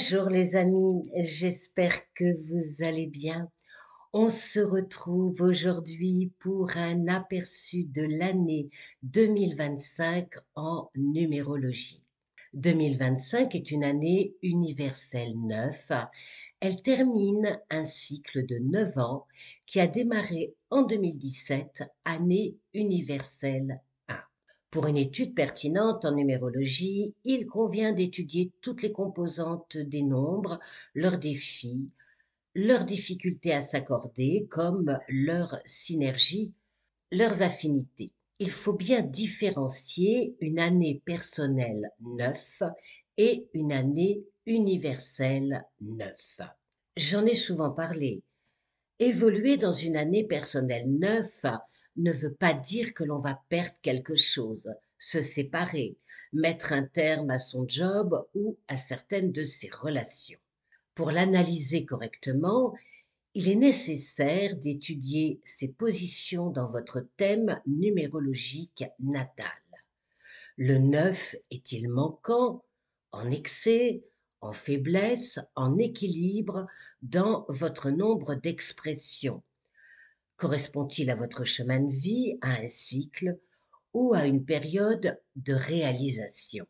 Bonjour les amis, j'espère que vous allez bien. On se retrouve aujourd'hui pour un aperçu de l'année 2025 en numérologie. 2025 est une année universelle 9. Elle termine un cycle de 9 ans qui a démarré en 2017, année universelle 1. Pour une étude pertinente en numérologie, il convient d'étudier toutes les composantes des nombres, leurs défis, leurs difficultés à s'accorder, comme leur synergie, leurs affinités. Il faut bien différencier une année personnelle 9 et une année universelle 9. J'en ai souvent parlé. Évoluer dans une année personnelle 9 ne veut pas dire que l'on va perdre quelque chose, se séparer, mettre un terme à son job ou à certaines de ses relations. Pour l'analyser correctement, il est nécessaire d'étudier ses positions dans votre thème numérologique natal. Le 9 est-il manquant, en excès, en faiblesse, en équilibre dans votre nombre d'expressions? Correspond-il à votre chemin de vie, à un cycle ou à une période de réalisation?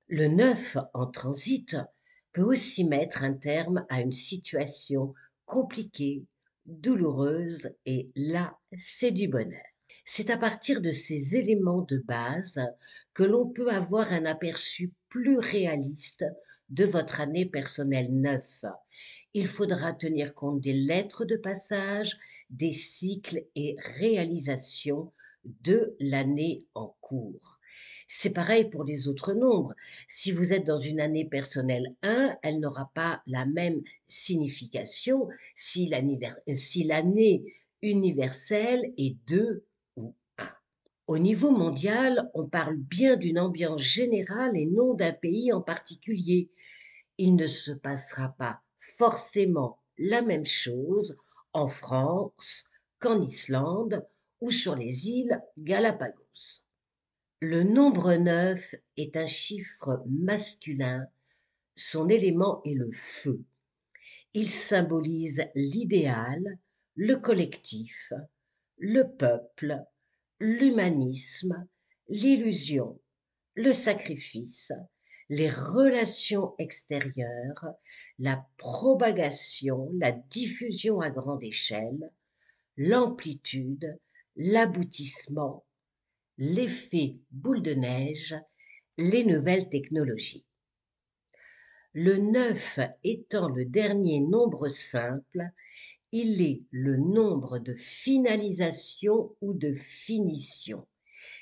Le 9 en transit peut aussi mettre un terme à une situation compliquée, douloureuse, et là, c'est du bonheur. C'est à partir de ces éléments de base que l'on peut avoir un aperçu plus réaliste de votre année personnelle 9. Il faudra tenir compte des lettres de passage, des cycles et réalisations de l'année en cours. C'est pareil pour les autres nombres. Si vous êtes dans une année personnelle 1, elle n'aura pas la même signification si l'année universelle est 2 ou 1. Au niveau mondial, on parle bien d'une ambiance générale et non d'un pays en particulier. Il ne se passera pas forcément la même chose en France qu'en Islande ou sur les îles Galapagos. Le nombre 9 est un chiffre masculin, son élément est le feu. Il symbolise l'idéal, le collectif, le peuple, l'humanisme, l'illusion, le sacrifice, les relations extérieures, la propagation, la diffusion à grande échelle, l'amplitude, l'aboutissement, l'effet boule de neige, les nouvelles technologies. Le 9 étant le dernier nombre simple, il est le nombre de finalisation ou de finition.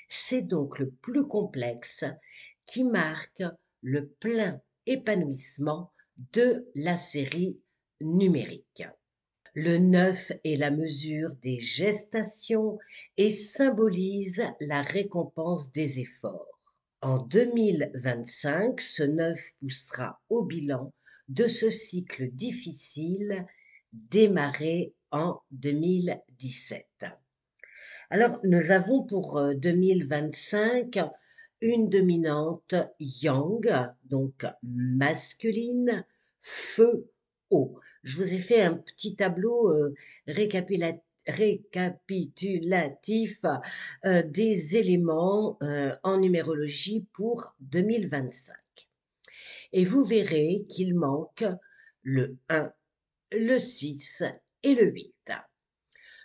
C'est donc le plus complexe qui marque le plein épanouissement de la série numérique. Le 9 est la mesure des gestations et symbolise la récompense des efforts. En 2025, ce 9 poussera au bilan de ce cycle difficile démarré en 2017. Alors, nous avons pour 2025 une dominante yang, donc masculine, feu, eau. Je vous ai fait un petit tableau récapitulatif des éléments en numérologie pour 2025. Et vous verrez qu'il manque le 1, le 6 et le 8.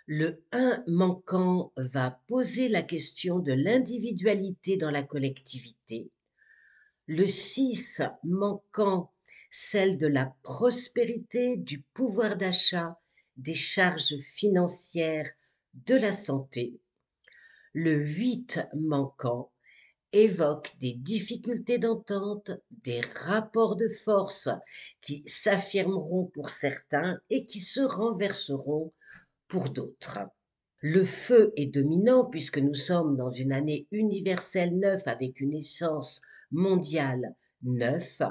Le 1 manquant va poser la question de l'individualité dans la collectivité. Le 6 manquant, celle de la prospérité, du pouvoir d'achat, des charges financières, de la santé. Le 8 manquant évoque des difficultés d'entente, des rapports de force qui s'affirmeront pour certains et qui se renverseront pour d'autres. Le feu est dominant puisque nous sommes dans une année universelle 9 avec une essence mondiale 9.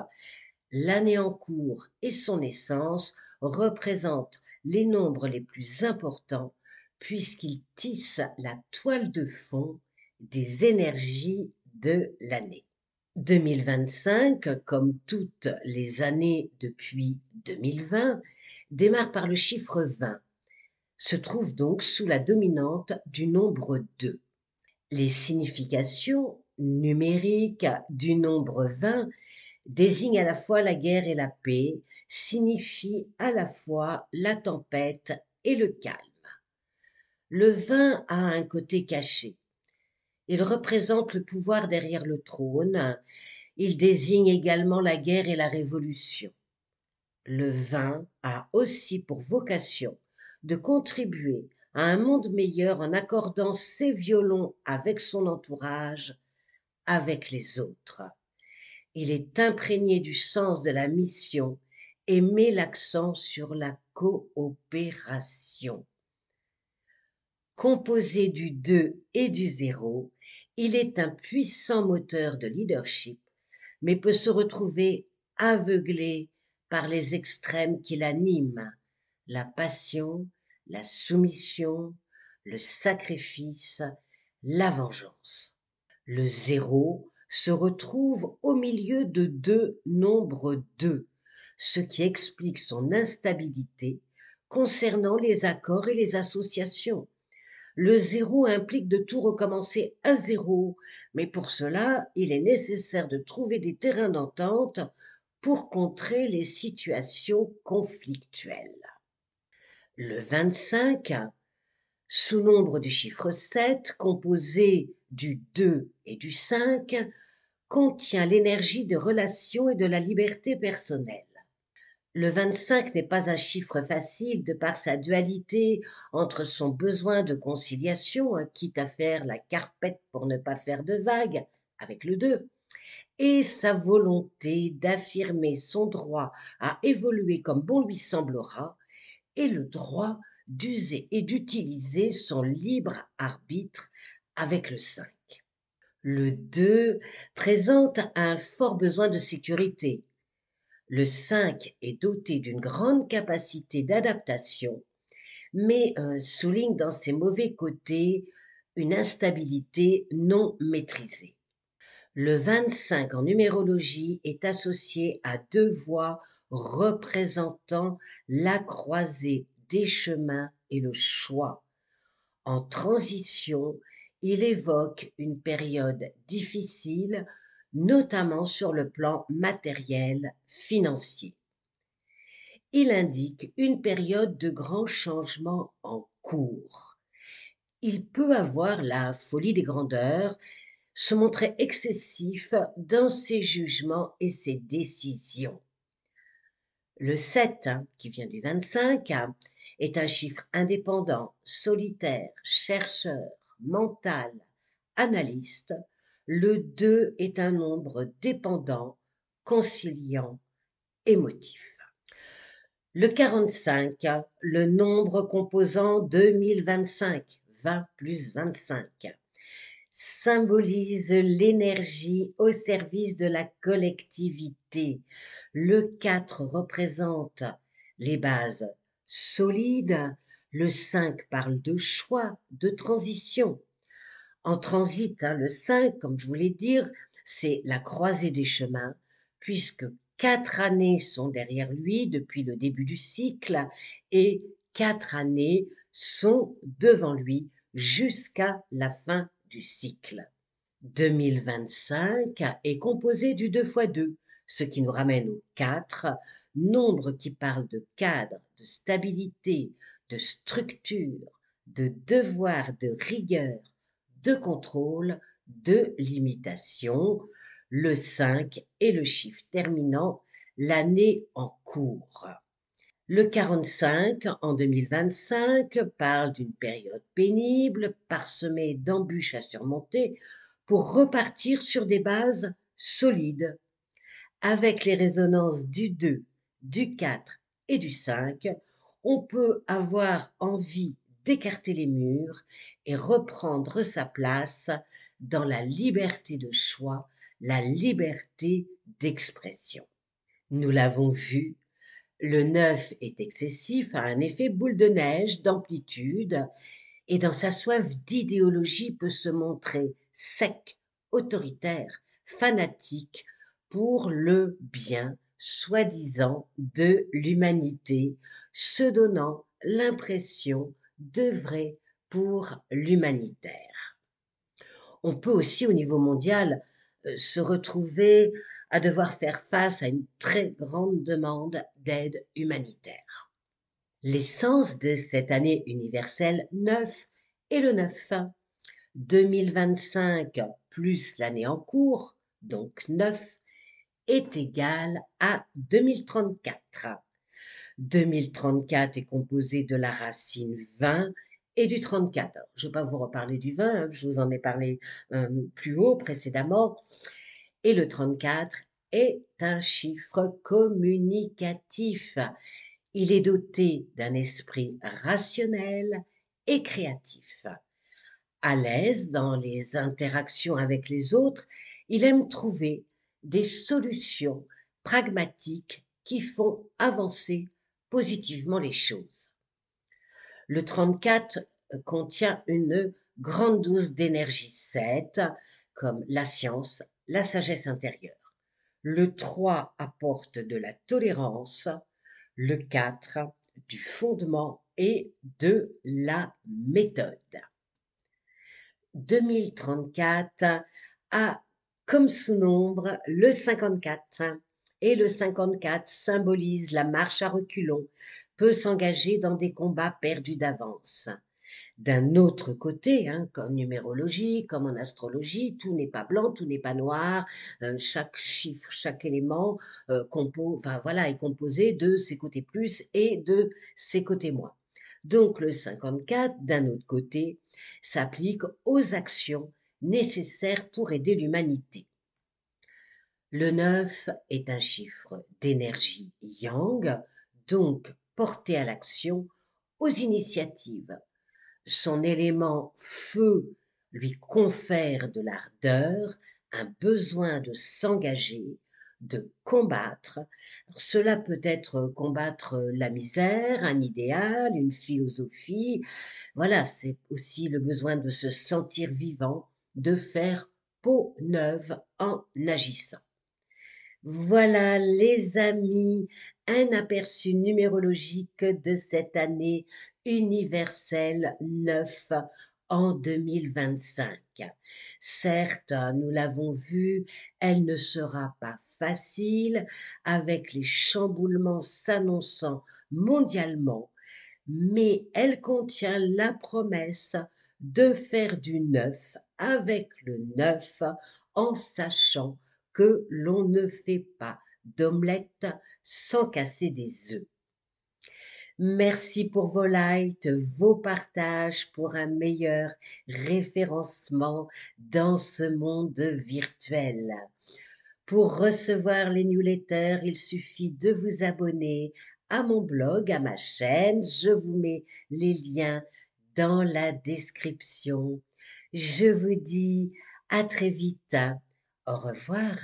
L'année en cours et son essence représentent les nombres les plus importants puisqu'ils tissent la toile de fond des énergies de l'année. 2025, comme toutes les années depuis 2020, démarre par le chiffre 20, se trouve donc sous la dominante du nombre 2. Les significations numériques du nombre 20 désignent à la fois la guerre et la paix, signifient à la fois la tempête et le calme. Le 20 a un côté caché. Il représente le pouvoir derrière le trône. Il désigne également la guerre et la révolution. Le vin a aussi pour vocation de contribuer à un monde meilleur en accordant ses violons avec son entourage, avec les autres. Il est imprégné du sens de la mission et met l'accent sur la coopération. Composé du 2 et du 0, il est un puissant moteur de leadership, mais peut se retrouver aveuglé par les extrêmes qui l'animent, la passion, la soumission, le sacrifice, la vengeance. Le 0 se retrouve au milieu de deux nombres 2, ce qui explique son instabilité concernant les accords et les associations. Le 0 implique de tout recommencer à 0, mais pour cela, il est nécessaire de trouver des terrains d'entente pour contrer les situations conflictuelles. Le 25, sous-nombre du chiffre 7, composé du 2 et du 5, contient l'énergie des relations et de la liberté personnelle. Le 25 n'est pas un chiffre facile de par sa dualité entre son besoin de conciliation, quitte à faire la carpette pour ne pas faire de vagues, avec le 2, et sa volonté d'affirmer son droit à évoluer comme bon lui semblera, et le droit d'user et d'utiliser son libre arbitre avec le 5. Le 2 présente un fort besoin de sécurité. Le 5 est doté d'une grande capacité d'adaptation, mais souligne dans ses mauvais côtés une instabilité non maîtrisée. Le 25 en numérologie est associé à deux voies représentant la croisée des chemins et le choix. En transition, il évoque une période difficile, notamment sur le plan matériel, financier. Il indique une période de grands changements en cours. Il peut avoir la folie des grandeurs, se montrer excessif dans ses jugements et ses décisions. Le 7, qui vient du 25, est un chiffre indépendant, solitaire, chercheur, mental, analyste. Le 2 est un nombre dépendant, conciliant, émotif. Le 45, le nombre composant 2025, 20 plus 25, symbolise l'énergie au service de la collectivité. Le 4 représente les bases solides. Le 5 parle de choix, de transition. En transit, le 5, comme je voulais dire, c'est la croisée des chemins, puisque 4 années sont derrière lui depuis le début du cycle et 4 années sont devant lui jusqu'à la fin du cycle. 2025 est composé du 2 fois 2, ce qui nous ramène au 4, nombre qui parle de cadre, de stabilité, de structure, de devoir, de rigueur, de contrôle, de limitation. Le 5 est le chiffre terminant l'année en cours. Le 45, en 2025, parle d'une période pénible, parsemée d'embûches à surmonter, pour repartir sur des bases solides. Avec les résonances du 2, du 4 et du 5, on peut avoir envie d'écarter les murs et reprendre sa place dans la liberté de choix, la liberté d'expression. Nous l'avons vu, le 9 est excessif, a un effet boule de neige d'amplitude et dans sa soif d'idéologie peut se montrer sec, autoritaire, fanatique pour le bien, soi-disant, de l'humanité, se donnant l'impression d'œuvrer pour l'humanitaire. On peut aussi, au niveau mondial, se retrouver à devoir faire face à une très grande demande d'aide humanitaire. L'essence de cette année universelle 9 est le 9. 2025 plus l'année en cours, donc 9, est égal à 2034. 2034 est composé de la racine 20 et du 34. Alors, je ne vais pas vous reparler du 20, hein, je vous en ai parlé plus haut précédemment. Et le 34 est un chiffre communicatif. Il est doté d'un esprit rationnel et créatif. À l'aise dans les interactions avec les autres, il aime trouver des solutions pragmatiques qui font avancer positivement les choses. Le 34 contient une grande dose d'énergie 7, comme la science, la sagesse intérieure. Le 3 apporte de la tolérance, le 4 du fondement et de la méthode. 2034 a comme sous-nombre le 54 et le 54 symbolise la marche à reculons, peut s'engager dans des combats perdus d'avance. D'un autre côté, comme numérologie, comme en astrologie, tout n'est pas blanc, tout n'est pas noir, chaque chiffre, chaque élément est composé de ses côtés plus et de ses côtés moins. Donc le 54, d'un autre côté, s'applique aux actions nécessaires pour aider l'humanité. Le 9 est un chiffre d'énergie yang, donc porté à l'action, aux initiatives. Son élément feu lui confère de l'ardeur, un besoin de s'engager, de combattre. Alors, cela peut être combattre la misère, un idéal, une philosophie. Voilà, c'est aussi le besoin de se sentir vivant, de faire peau neuve en agissant. Voilà les amis, un aperçu numérologique de cette année universelle 9 en 2025. Certes, nous l'avons vu, elle ne sera pas facile avec les chamboulements s'annonçant mondialement, mais elle contient la promesse de faire du 9 avec le 9 en sachant que l'on ne fait pas d'omelette sans casser des œufs. Merci pour vos likes, vos partages pour un meilleur référencement dans ce monde virtuel. Pour recevoir les newsletters, il suffit de vous abonner à mon blog, à ma chaîne. Je vous mets les liens dans la description. Je vous dis à très vite. Au revoir.